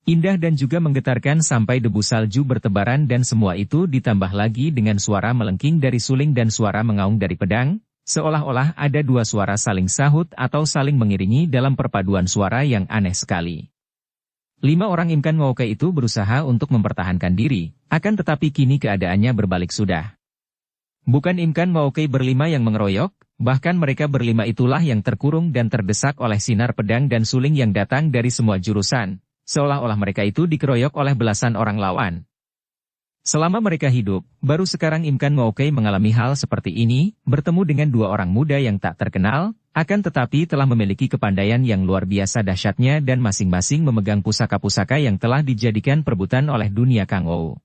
Indah dan juga menggetarkan sampai debu salju bertebaran dan semua itu ditambah lagi dengan suara melengking dari suling dan suara mengaung dari pedang, seolah-olah ada dua suara saling sahut atau saling mengiringi dalam perpaduan suara yang aneh sekali. 5 orang Imkan Ngoke itu berusaha untuk mempertahankan diri, akan tetapi kini keadaannya berbalik sudah. Bukan Imkan Ngoke berlima yang mengeroyok, bahkan mereka berlima itulah yang terkurung dan terdesak oleh sinar pedang dan suling yang datang dari semua jurusan, seolah-olah mereka itu dikeroyok oleh belasan orang lawan. Selama mereka hidup, baru sekarang Imkan Ngoke mengalami hal seperti ini, bertemu dengan dua orang muda yang tak terkenal, akan tetapi telah memiliki kepandaian yang luar biasa dahsyatnya dan masing-masing memegang pusaka-pusaka yang telah dijadikan perebutan oleh dunia Kangou.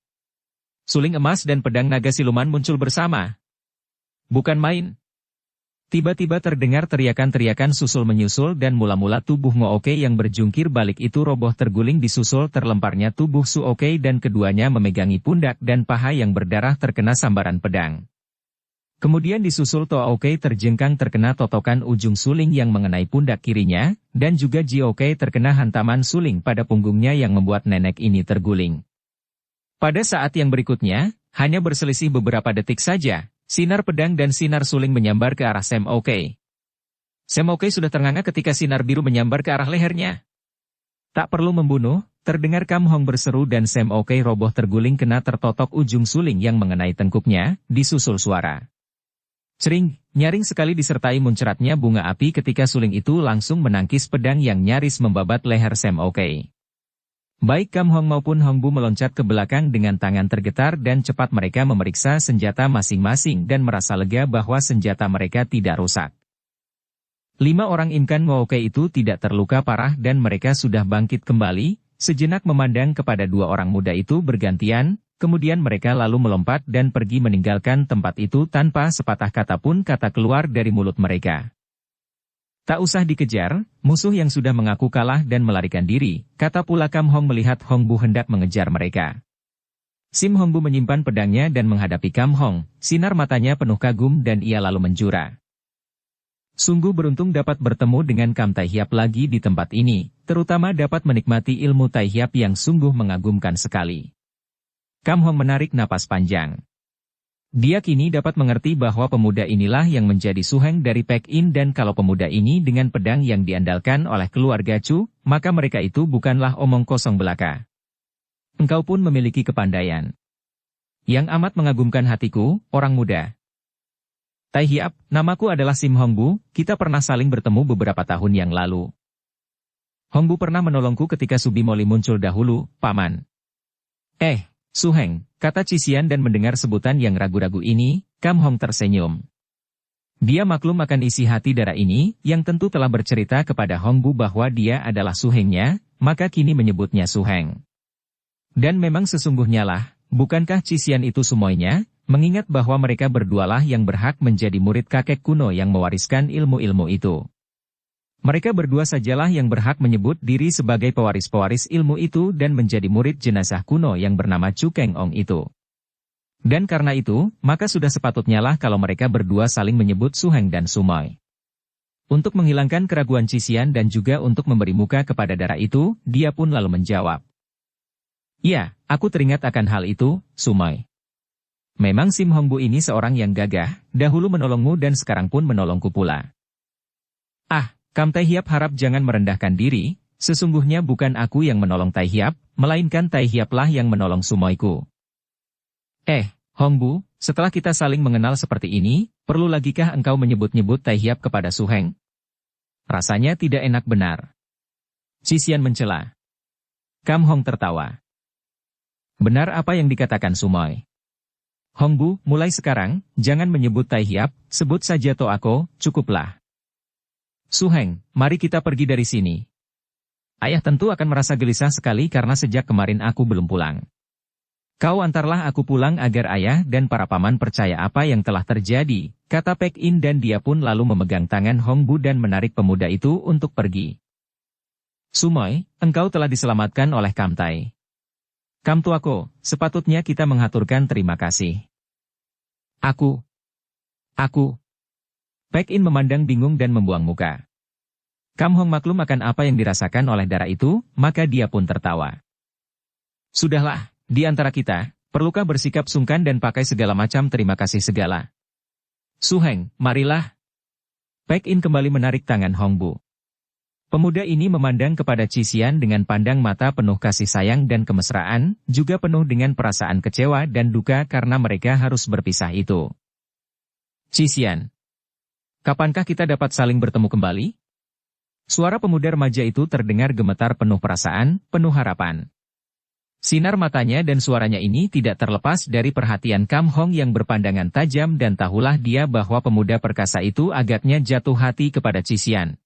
Suling emas dan pedang naga siluman muncul bersama. Bukan main. Tiba-tiba terdengar teriakan-teriakan susul menyusul dan mula-mula tubuh Ngooke yang berjungkir balik itu roboh terguling disusul terlemparnya tubuh Suoke dan keduanya memegangi pundak dan paha yang berdarah terkena sambaran pedang. Kemudian disusul Tooke terjengkang terkena totokan ujung suling yang mengenai pundak kirinya, dan juga Jioke terkena hantaman suling pada punggungnya yang membuat nenek ini terguling. Pada saat yang berikutnya, hanya berselisih beberapa detik saja, sinar pedang dan sinar suling menyambar ke arah Sam Okai. Sam Okai sudah ternganga ketika sinar biru menyambar ke arah lehernya. Tak perlu membunuh, terdengar Kam Hong berseru dan Sam Okai roboh terguling kena tertotok ujung suling yang mengenai tengkuknya, disusul suara. Cering, nyaring sekali disertai muncratnya bunga api ketika suling itu langsung menangkis pedang yang nyaris membabat leher Sam Okai. Baik Kam Hong maupun Hong Bu meloncat ke belakang dengan tangan tergetar dan cepat mereka memeriksa senjata masing-masing dan merasa lega bahwa senjata mereka tidak rusak. 5 orang Imkan Ngoke itu tidak terluka parah dan mereka sudah bangkit kembali, sejenak memandang kepada 2 orang muda itu bergantian, kemudian mereka lalu melompat dan pergi meninggalkan tempat itu tanpa sepatah kata pun kata keluar dari mulut mereka. Tak usah dikejar, musuh yang sudah mengaku kalah dan melarikan diri, kata pula Kam Hong melihat Hong Bu hendak mengejar mereka. Sim Hong Bu menyimpan pedangnya dan menghadapi Kam Hong, sinar matanya penuh kagum dan ia lalu menjura. Sungguh beruntung dapat bertemu dengan Kam Tai Hiap lagi di tempat ini, terutama dapat menikmati ilmu Tai Hiap yang sungguh mengagumkan sekali. Kam Hong menarik napas panjang. Dia kini dapat mengerti bahwa pemuda inilah yang menjadi suheng dari Paek In dan kalau pemuda ini dengan pedang yang diandalkan oleh keluarga Chu, maka mereka itu bukanlah omong kosong belaka. Engkau pun memiliki kepandaian yang amat mengagumkan hatiku, orang muda. Tai Hiap, namaku adalah Sim Hong Bu, kita pernah saling bertemu beberapa tahun yang lalu. Hong Bu pernah menolongku ketika Subimoli muncul dahulu, Paman. Suheng, kata Cisian dan mendengar sebutan yang ragu-ragu ini, Kam Hong tersenyum. Dia maklum akan isi hati darah ini, yang tentu telah bercerita kepada Hong Bu bahwa dia adalah suhengnya, maka kini menyebutnya suheng. Dan memang sesungguhnya lah, bukankah Cisian itu sumoynya, mengingat bahwa mereka berdualah yang berhak menjadi murid kakek kuno yang mewariskan ilmu-ilmu itu. Mereka berdua sajalah yang berhak menyebut diri sebagai pewaris-pewaris ilmu itu dan menjadi murid jenazah kuno yang bernama Chu Keng Ong itu. Dan karena itu, maka sudah sepatutnya lah kalau mereka berdua saling menyebut Su Heng dan Su Moi. Untuk menghilangkan keraguan Cisian dan juga untuk memberi muka kepada darah itu, dia pun lalu menjawab. Ya, aku teringat akan hal itu, Su Moi. Memang Sim Hongbu ini seorang yang gagah, dahulu menolongmu dan sekarang pun menolongku pula. Ah, Kam Tai Hiap harap jangan merendahkan diri, sesungguhnya bukan aku yang menolong Tai Hiap, melainkan Tai Hiaplah yang menolong Su Moiku. Hongbu, setelah kita saling mengenal seperti ini, perlu lagikah engkau menyebut-nyebut Tai Hiap kepada Su Heng? Rasanya tidak enak benar. Cisian mencela. Kam Hong tertawa. Benar apa yang dikatakan Su Moi. Hongbu, mulai sekarang, jangan menyebut Tai Hiap, sebut saja Toako, cukuplah. Su Heng, mari kita pergi dari sini. Ayah tentu akan merasa gelisah sekali karena sejak kemarin aku belum pulang. Kau antarlah aku pulang agar ayah dan para paman percaya apa yang telah terjadi, kata Pek In dan dia pun lalu memegang tangan Hongbu dan menarik pemuda itu untuk pergi. Su Moi, engkau telah diselamatkan oleh Kam Tai. Kam Tuako, sepatutnya kita mengaturkan terima kasih. Aku. Pek In memandang bingung dan membuang muka. Kam Hong maklum akan apa yang dirasakan oleh darah itu, maka dia pun tertawa. Sudahlah, di antara kita, perlukah bersikap sungkan dan pakai segala macam terima kasih segala? Su Heng, marilah. Pek In kembali menarik tangan Hongbu. Pemuda ini memandang kepada Cisian dengan pandang mata penuh kasih sayang dan kemesraan, juga penuh dengan perasaan kecewa dan duka karena mereka harus berpisah itu. Cisian. Kapankah kita dapat saling bertemu kembali? Suara pemuda remaja itu terdengar gemetar penuh perasaan, penuh harapan. Sinar matanya dan suaranya ini tidak terlepas dari perhatian Kam Hong yang berpandangan tajam dan tahulah dia bahwa pemuda perkasa itu agaknya jatuh hati kepada Cisian.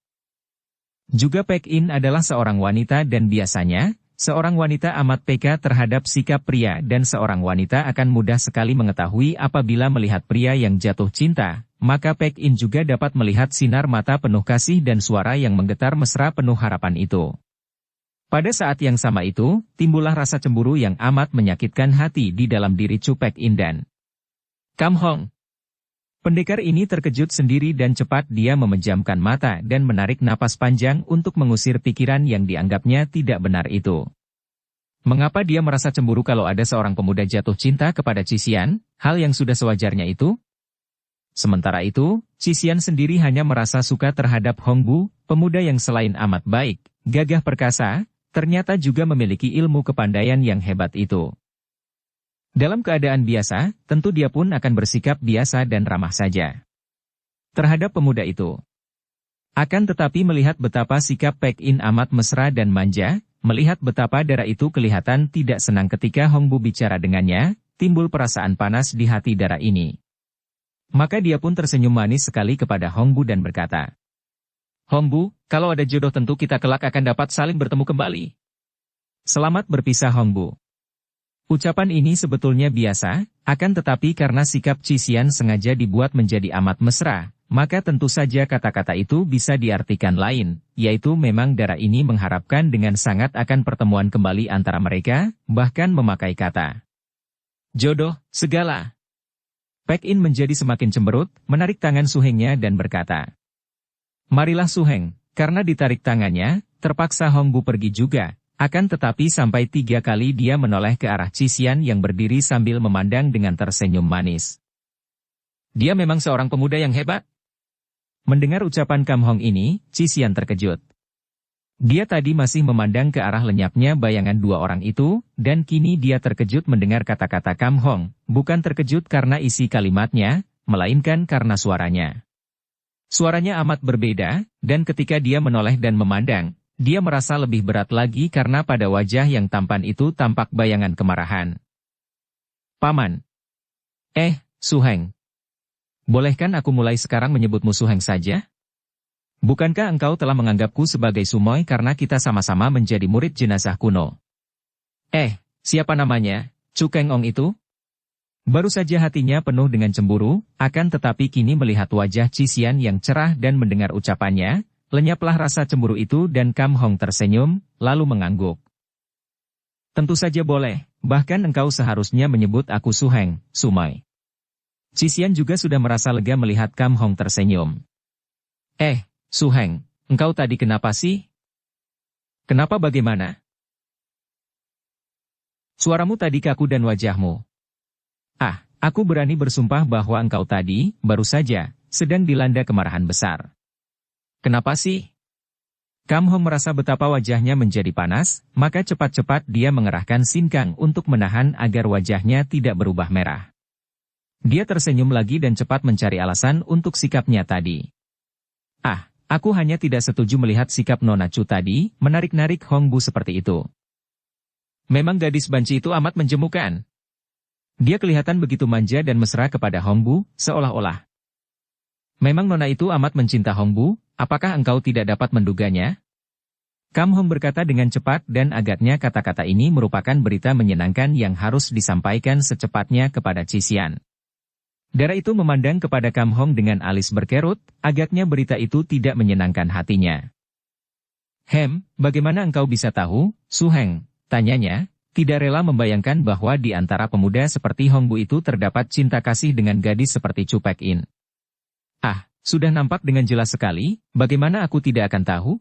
Juga Pek In adalah seorang wanita dan biasanya, seorang wanita amat peka terhadap sikap pria dan seorang wanita akan mudah sekali mengetahui apabila melihat pria yang jatuh cinta, maka Pek In juga dapat melihat sinar mata penuh kasih dan suara yang menggetar mesra penuh harapan itu. Pada saat yang sama itu, timbullah rasa cemburu yang amat menyakitkan hati di dalam diri Chu Pek In dan Kam Hong. Pendekar ini terkejut sendiri dan cepat dia memejamkan mata dan menarik napas panjang untuk mengusir pikiran yang dianggapnya tidak benar itu. Mengapa dia merasa cemburu kalau ada seorang pemuda jatuh cinta kepada Cisian, hal yang sudah sewajarnya itu? Sementara itu, Cisian sendiri hanya merasa suka terhadap Hongbu, pemuda yang selain amat baik, gagah perkasa, ternyata juga memiliki ilmu kepandaian yang hebat itu. Dalam keadaan biasa, tentu dia pun akan bersikap biasa dan ramah saja terhadap pemuda itu. Akan tetapi melihat betapa sikap Pek In amat mesra dan manja, melihat betapa darah itu kelihatan tidak senang ketika Hongbu bicara dengannya, timbul perasaan panas di hati darah ini. Maka dia pun tersenyum manis sekali kepada Hongbu dan berkata, Hongbu, kalau ada jodoh tentu kita kelak akan dapat saling bertemu kembali. Selamat berpisah Hongbu. Ucapan ini sebetulnya biasa, akan tetapi karena sikap Cisian sengaja dibuat menjadi amat mesra, maka tentu saja kata-kata itu bisa diartikan lain, yaitu memang darah ini mengharapkan dengan sangat akan pertemuan kembali antara mereka, bahkan memakai kata jodoh, segala. Pek In menjadi semakin cemberut, menarik tangan Su Hengnya dan berkata, marilah Su Heng, karena ditarik tangannya, terpaksa Hongbu pergi juga, akan tetapi sampai 3 kali dia menoleh ke arah Cisian yang berdiri sambil memandang dengan tersenyum manis. Dia memang seorang pemuda yang hebat. Mendengar ucapan Kam Hong ini, Cisian terkejut. Dia tadi masih memandang ke arah lenyapnya bayangan 2 orang itu, dan kini dia terkejut mendengar kata-kata Kam Hong, bukan terkejut karena isi kalimatnya, melainkan karena suaranya. Suaranya amat berbeda, dan ketika dia menoleh dan memandang, dia merasa lebih berat lagi karena pada wajah yang tampan itu tampak bayangan kemarahan. Paman. Su Heng. Bolehkan aku mulai sekarang menyebutmu Su Heng saja? Bukankah engkau telah menganggapku sebagai Su Moi karena kita sama-sama menjadi murid jenazah kuno? Siapa namanya, Chu Keng Ong itu? Baru saja hatinya penuh dengan cemburu, akan tetapi kini melihat wajah Cisian yang cerah dan mendengar ucapannya, lenyaplah rasa cemburu itu dan Kam Hong tersenyum, lalu mengangguk. Tentu saja boleh, bahkan engkau seharusnya menyebut aku Su Heng, Sumai. Cisian juga sudah merasa lega melihat Kam Hong tersenyum. Su Heng, engkau tadi kenapa sih? Kenapa bagaimana? Suaramu tadi kaku dan wajahmu. Aku berani bersumpah bahwa engkau tadi, baru saja, sedang dilanda kemarahan besar. Kenapa sih? Kam Hong merasa betapa wajahnya menjadi panas, maka cepat-cepat dia mengerahkan sinkang untuk menahan agar wajahnya tidak berubah merah. Dia tersenyum lagi dan cepat mencari alasan untuk sikapnya tadi. Aku hanya tidak setuju melihat sikap Nona Chu tadi, menarik-narik Hong Bu seperti itu. Memang gadis banci itu amat menjemukan. Dia kelihatan begitu manja dan mesra kepada Hong Bu, seolah-olah. Memang Nona itu amat mencinta Hong Bu, apakah engkau tidak dapat menduganya? Kam Hong berkata dengan cepat dan agaknya kata-kata ini merupakan berita menyenangkan yang harus disampaikan secepatnya kepada Cisian. Dara itu memandang kepada Kam Hong dengan alis berkerut, agaknya berita itu tidak menyenangkan hatinya. Bagaimana engkau bisa tahu, Su Heng? Tanyanya, tidak rela membayangkan bahwa di antara pemuda seperti Hong Bu itu terdapat cinta kasih dengan gadis seperti Chu Pek In. Sudah nampak dengan jelas sekali, bagaimana aku tidak akan tahu?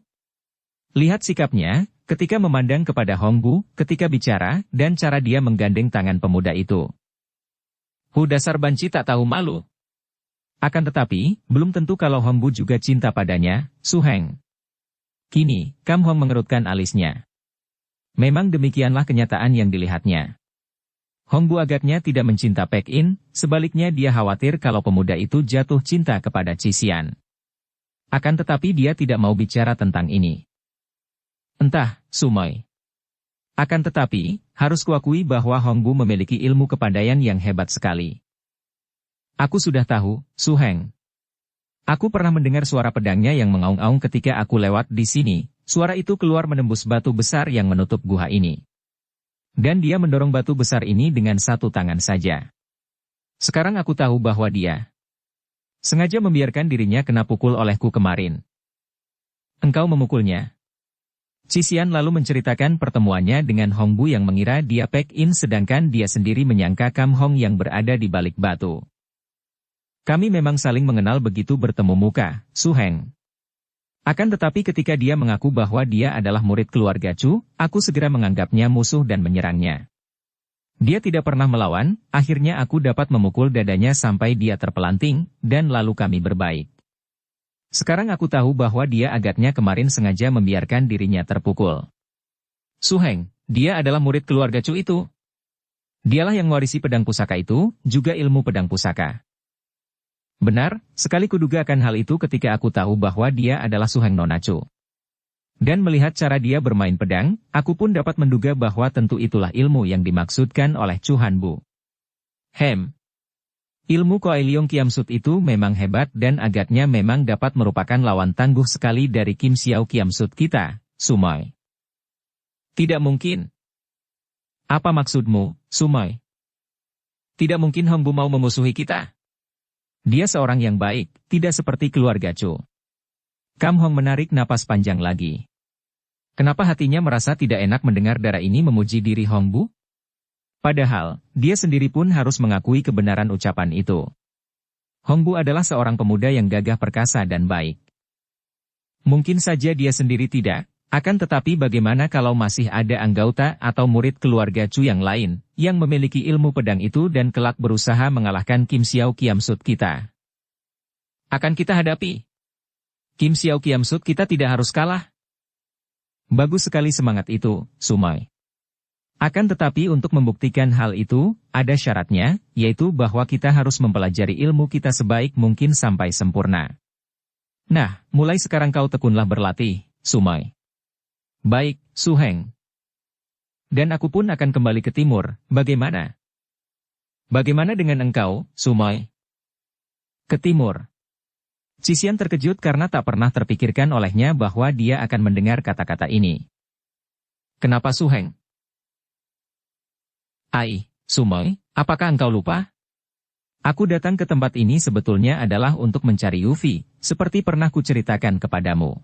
Lihat sikapnya, ketika memandang kepada Hong Bu, ketika bicara, dan cara dia menggandeng tangan pemuda itu. Dasar banci tak tahu malu. Akan tetapi, belum tentu kalau Hong Bu juga cinta padanya, Su Heng. Kini, Kam Hong mengerutkan alisnya. Memang demikianlah kenyataan yang dilihatnya. Hong Bu agaknya tidak mencinta Pek In, sebaliknya dia khawatir kalau pemuda itu jatuh cinta kepada Cisian. Akan tetapi dia tidak mau bicara tentang ini. Entah, Sumai. Akan tetapi, harus kuakui bahwa Hong Bu memiliki ilmu kepandaian yang hebat sekali. Aku sudah tahu, Su Heng. Aku pernah mendengar suara pedangnya yang mengaung-aung ketika aku lewat di sini. Suara itu keluar menembus batu besar yang menutup gua ini. Dan dia mendorong batu besar ini dengan satu tangan saja. Sekarang aku tahu bahwa dia sengaja membiarkan dirinya kena pukul olehku kemarin. Engkau memukulnya. Cisian lalu menceritakan pertemuannya dengan Hong Bu yang mengira dia Pek In sedangkan dia sendiri menyangka Kam Hong yang berada di balik batu. Kami memang saling mengenal begitu bertemu muka, Su Heng. Akan tetapi ketika dia mengaku bahwa dia adalah murid keluarga Chu, aku segera menganggapnya musuh dan menyerangnya. Dia tidak pernah melawan, akhirnya aku dapat memukul dadanya sampai dia terpelanting, dan lalu kami berbaik. Sekarang aku tahu bahwa dia agaknya kemarin sengaja membiarkan dirinya terpukul. Su Heng, dia adalah murid keluarga Chu itu. Dialah yang mewarisi pedang pusaka itu, juga ilmu pedang pusaka. Benar, sekali kuduga akan hal itu ketika aku tahu bahwa dia adalah Su Heng Nona Chu. Dan melihat cara dia bermain pedang, aku pun dapat menduga bahwa tentu itulah ilmu yang dimaksudkan oleh Chu Han Bu. Ilmu Koai Leong Kiam Sut itu memang hebat dan agaknya memang dapat merupakan lawan tangguh sekali dari Kim Xiao Kiam Sut kita, Sumai. Tidak mungkin. Apa maksudmu, Sumai? Tidak mungkin Hong Bu mau memusuhi kita. Dia seorang yang baik, tidak seperti keluarga Chu. Kam Hong menarik napas panjang lagi. Kenapa hatinya merasa tidak enak mendengar Dara ini memuji diri Hong Bu? Padahal, dia sendiri pun harus mengakui kebenaran ucapan itu. Hong Bu adalah seorang pemuda yang gagah perkasa dan baik. Mungkin saja dia sendiri tidak, akan tetapi bagaimana kalau masih ada anggota atau murid keluarga Chu yang lain, yang memiliki ilmu pedang itu dan kelak berusaha mengalahkan Kim Xiao Kiam Sut kita? Akan kita hadapi. Kim Xiao Kiam Sut kita tidak harus kalah. Bagus sekali semangat itu, Sumai. Akan tetapi untuk membuktikan hal itu, ada syaratnya, yaitu bahwa kita harus mempelajari ilmu kita sebaik mungkin sampai sempurna. Nah, mulai sekarang kau tekunlah berlatih, Sumai. Baik, Su Heng. Dan aku pun akan kembali ke timur, bagaimana? Bagaimana dengan engkau, Sumai? Ke timur. Cisian terkejut karena tak pernah terpikirkan olehnya bahwa dia akan mendengar kata-kata ini. Kenapa Su Heng? Sumai, apakah engkau lupa? Aku datang ke tempat ini sebetulnya adalah untuk mencari Yufi, seperti pernah kuceritakan kepadamu.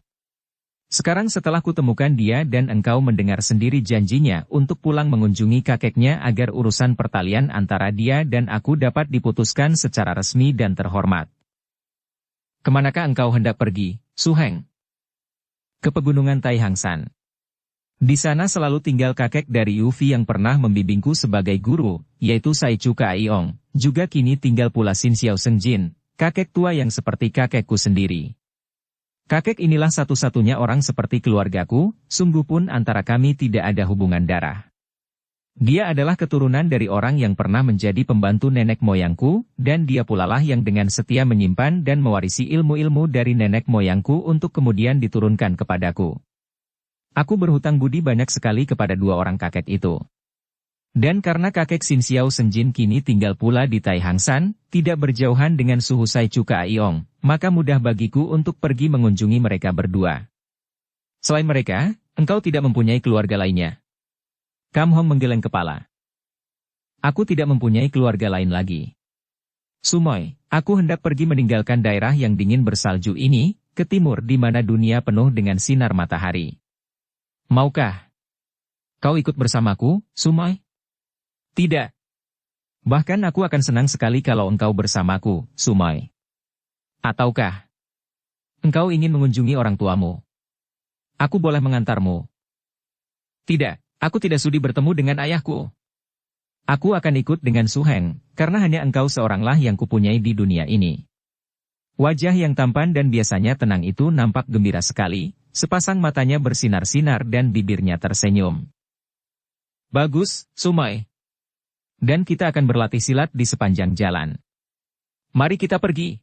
Sekarang setelah kutemukan dia dan engkau mendengar sendiri janjinya untuk pulang mengunjungi kakeknya agar urusan pertalian antara dia dan aku dapat diputuskan secara resmi dan terhormat. Kemanakah engkau hendak pergi, Su Heng? Ke pegunungan Taihangsan. Di sana selalu tinggal kakek dari Yufi yang pernah membimbingku sebagai guru, yaitu Saichu Kaiong, juga kini tinggal pula Xin Xiao Sengjin, kakek tua yang seperti kakekku sendiri. Kakek inilah satu-satunya orang seperti keluargaku, sungguh pun antara kami tidak ada hubungan darah. Dia adalah keturunan dari orang yang pernah menjadi pembantu nenek moyangku, dan dia pula lah yang dengan setia menyimpan dan mewarisi ilmu-ilmu dari nenek moyangku untuk kemudian diturunkan kepadaku. Aku berhutang budi banyak sekali kepada dua orang kakek itu. Dan karena kakek Xin Xiao Senjin kini tinggal pula di Taihangsan, tidak berjauhan dengan suhu Saichu Kaiong, maka mudah bagiku untuk pergi mengunjungi mereka berdua. Selain mereka, engkau tidak mempunyai keluarga lainnya. Kam Hong menggeleng kepala. Aku tidak mempunyai keluarga lain lagi. Sumoy, aku hendak pergi meninggalkan daerah yang dingin bersalju ini, ke timur di mana dunia penuh dengan sinar matahari. Maukah kau ikut bersamaku, Sumoy? Tidak. Bahkan aku akan senang sekali kalau engkau bersamaku, Sumoy. Ataukah engkau ingin mengunjungi orang tuamu? Aku boleh mengantarmu. Tidak, aku tidak sudi bertemu dengan ayahku. Aku akan ikut dengan Su Heng, karena hanya engkau seoranglah yang kupunyai di dunia ini. Wajah yang tampan dan biasanya tenang itu nampak gembira sekali, sepasang matanya bersinar-sinar dan bibirnya tersenyum. Bagus, Sumoy. Dan kita akan berlatih silat di sepanjang jalan. Mari kita pergi.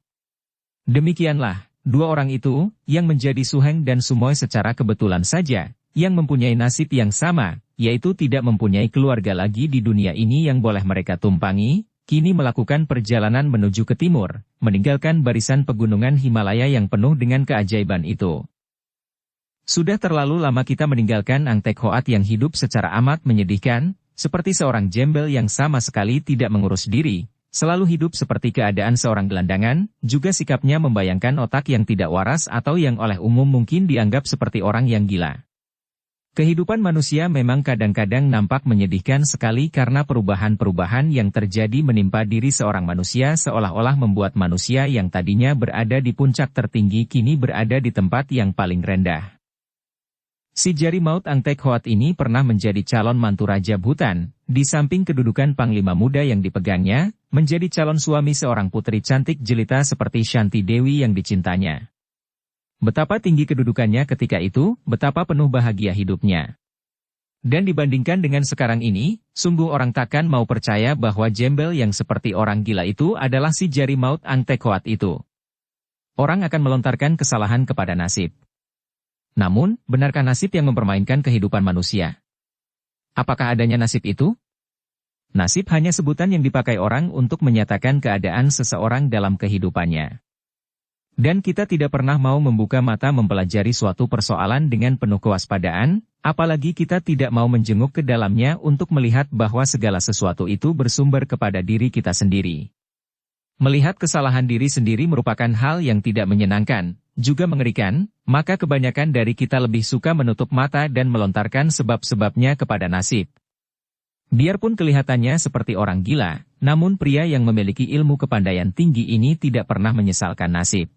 Demikianlah, dua orang itu, yang menjadi Su Heng dan Sumoy secara kebetulan saja, yang mempunyai nasib yang sama, yaitu tidak mempunyai keluarga lagi di dunia ini yang boleh mereka tumpangi, kini melakukan perjalanan menuju ke timur, meninggalkan barisan pegunungan Himalaya yang penuh dengan keajaiban itu. Sudah terlalu lama kita meninggalkan Angtek Hoat yang hidup secara amat menyedihkan, seperti seorang jembel yang sama sekali tidak mengurus diri, selalu hidup seperti keadaan seorang gelandangan, juga sikapnya membayangkan otak yang tidak waras atau yang oleh umum mungkin dianggap seperti orang yang gila. Kehidupan manusia memang kadang-kadang nampak menyedihkan sekali karena perubahan-perubahan yang terjadi menimpa diri seorang manusia seolah-olah membuat manusia yang tadinya berada di puncak tertinggi kini berada di tempat yang paling rendah. Si jari maut Angtek Hoat ini pernah menjadi calon mantu Raja Bhutan, di samping kedudukan Panglima Muda yang dipegangnya, menjadi calon suami seorang putri cantik jelita seperti Shanti Dewi yang dicintanya. Betapa tinggi kedudukannya ketika itu, betapa penuh bahagia hidupnya. Dan dibandingkan dengan sekarang ini, sungguh orang takkan mau percaya bahwa jembel yang seperti orang gila itu adalah si jari maut Angtek Hoat itu. Orang akan melontarkan kesalahan kepada nasib. Namun, benarkah nasib yang mempermainkan kehidupan manusia? Apakah adanya nasib itu? Nasib hanya sebutan yang dipakai orang untuk menyatakan keadaan seseorang dalam kehidupannya. Dan kita tidak pernah mau membuka mata mempelajari suatu persoalan dengan penuh kewaspadaan, apalagi kita tidak mau menjenguk ke dalamnya untuk melihat bahwa segala sesuatu itu bersumber kepada diri kita sendiri. Melihat kesalahan diri sendiri merupakan hal yang tidak menyenangkan, juga mengerikan, maka kebanyakan dari kita lebih suka menutup mata dan melontarkan sebab-sebabnya kepada nasib. Biarpun kelihatannya seperti orang gila, namun pria yang memiliki ilmu kepandaian tinggi ini tidak pernah menyesalkan nasib.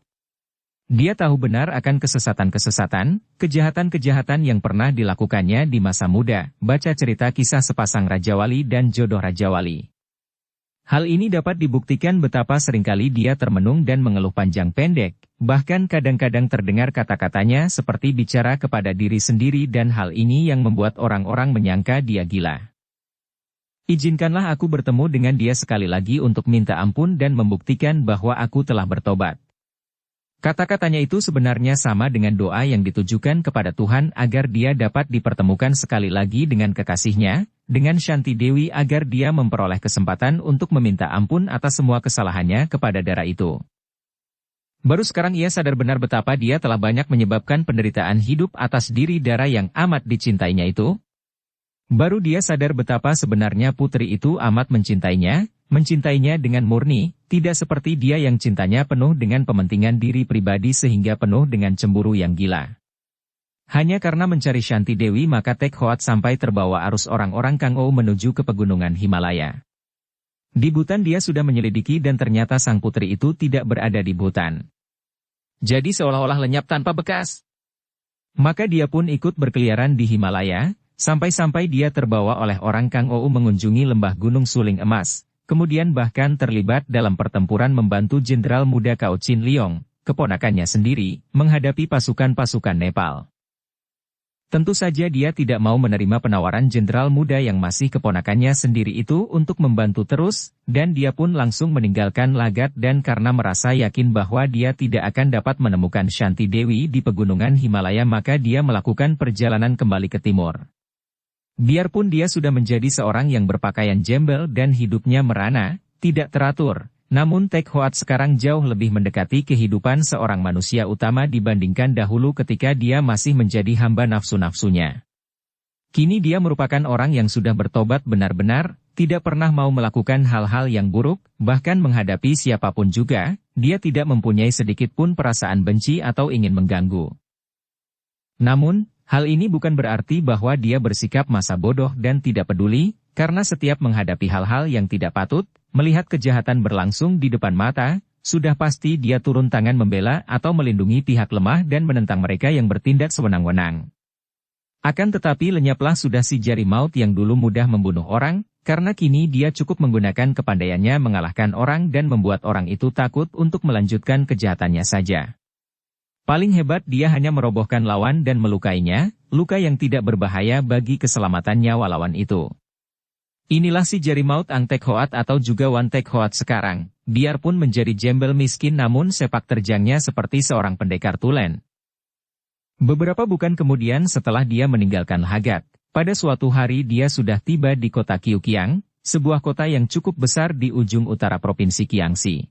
Dia tahu benar akan kesesatan-kesesatan, kejahatan-kejahatan yang pernah dilakukannya di masa muda, baca cerita kisah sepasang Raja Wali dan jodoh Raja Wali. Hal ini dapat dibuktikan betapa seringkali dia termenung dan mengeluh panjang pendek, bahkan kadang-kadang terdengar kata-katanya seperti bicara kepada diri sendiri dan hal ini yang membuat orang-orang menyangka dia gila. Izinkanlah aku bertemu dengan dia sekali lagi untuk minta ampun dan membuktikan bahwa aku telah bertobat. Kata-katanya itu sebenarnya sama dengan doa yang ditujukan kepada Tuhan agar dia dapat dipertemukan sekali lagi dengan kekasihnya, dengan Shanti Dewi agar dia memperoleh kesempatan untuk meminta ampun atas semua kesalahannya kepada Dara itu. Baru sekarang ia sadar benar betapa dia telah banyak menyebabkan penderitaan hidup atas diri Dara yang amat dicintainya itu. Baru dia sadar betapa sebenarnya putri itu amat mencintainya dengan murni, tidak seperti dia yang cintanya penuh dengan pementingan diri pribadi sehingga penuh dengan cemburu yang gila. Hanya karena mencari Shanti Dewi maka Tek Hoat sampai terbawa arus orang-orang Kang Ou menuju ke pegunungan Himalaya. Di Bhutan dia sudah menyelidiki dan ternyata sang putri itu tidak berada di Bhutan. Jadi seolah-olah lenyap tanpa bekas. Maka dia pun ikut berkeliaran di Himalaya, sampai-sampai dia terbawa oleh orang Kang Ou mengunjungi lembah Gunung Suling Emas, kemudian bahkan terlibat dalam pertempuran membantu Jenderal muda Kao Chin Leong, keponakannya sendiri, menghadapi pasukan-pasukan Nepal. Tentu saja dia tidak mau menerima penawaran jenderal muda yang masih keponakannya sendiri itu untuk membantu terus, dan dia pun langsung meninggalkan Lagat dan karena merasa yakin bahwa dia tidak akan dapat menemukan Shanti Dewi di pegunungan Himalaya maka dia melakukan perjalanan kembali ke timur. Biarpun dia sudah menjadi seorang yang berpakaian jembel dan hidupnya merana, tidak teratur. Namun Tek Hoat sekarang jauh lebih mendekati kehidupan seorang manusia utama dibandingkan dahulu ketika dia masih menjadi hamba nafsu-nafsunya. Kini dia merupakan orang yang sudah bertobat benar-benar, tidak pernah mau melakukan hal-hal yang buruk, bahkan menghadapi siapapun juga, dia tidak mempunyai sedikit pun perasaan benci atau ingin mengganggu. Namun, hal ini bukan berarti bahwa dia bersikap masa bodoh dan tidak peduli, karena setiap menghadapi hal-hal yang tidak patut, melihat kejahatan berlangsung di depan mata, sudah pasti dia turun tangan membela atau melindungi pihak lemah dan menentang mereka yang bertindak sewenang-wenang. Akan tetapi lenyaplah sudah si jari maut yang dulu mudah membunuh orang, karena kini dia cukup menggunakan kepandaiannya mengalahkan orang dan membuat orang itu takut untuk melanjutkan kejahatannya saja. Paling hebat dia hanya merobohkan lawan dan melukainya, luka yang tidak berbahaya bagi keselamatan nyawa lawan itu. Inilah si jari maut Ang Tek Hoat atau juga Wan Tek Hoat sekarang, biarpun menjadi jembel miskin namun sepak terjangnya seperti seorang pendekar tulen. Beberapa bulan kemudian setelah dia meninggalkan Lagat, pada suatu hari dia sudah tiba di kota Kiukiang, sebuah kota yang cukup besar di ujung utara provinsi Kiangsi.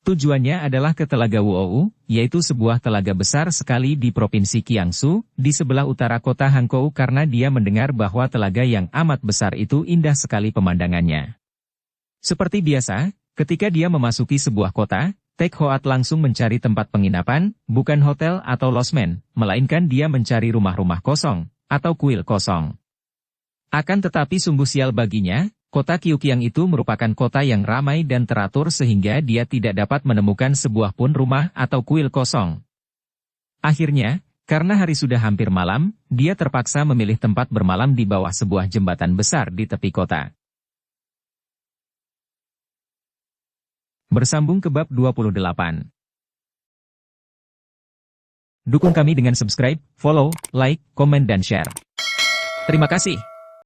Tujuannya adalah ke Telaga Wuou, yaitu sebuah telaga besar sekali di Provinsi Kiangsu, di sebelah utara kota Hankou karena dia mendengar bahwa telaga yang amat besar itu indah sekali pemandangannya. Seperti biasa, ketika dia memasuki sebuah kota, Tek Hoat langsung mencari tempat penginapan, bukan hotel atau losmen, melainkan dia mencari rumah-rumah kosong, atau kuil kosong. Akan tetapi sungguh sial baginya, kota Kiukiang itu merupakan kota yang ramai dan teratur sehingga dia tidak dapat menemukan sebuah pun rumah atau kuil kosong. Akhirnya, karena hari sudah hampir malam, dia terpaksa memilih tempat bermalam di bawah sebuah jembatan besar di tepi kota. Bersambung ke bab 28. Dukung kami dengan subscribe, follow, like, komen dan share. Terima kasih.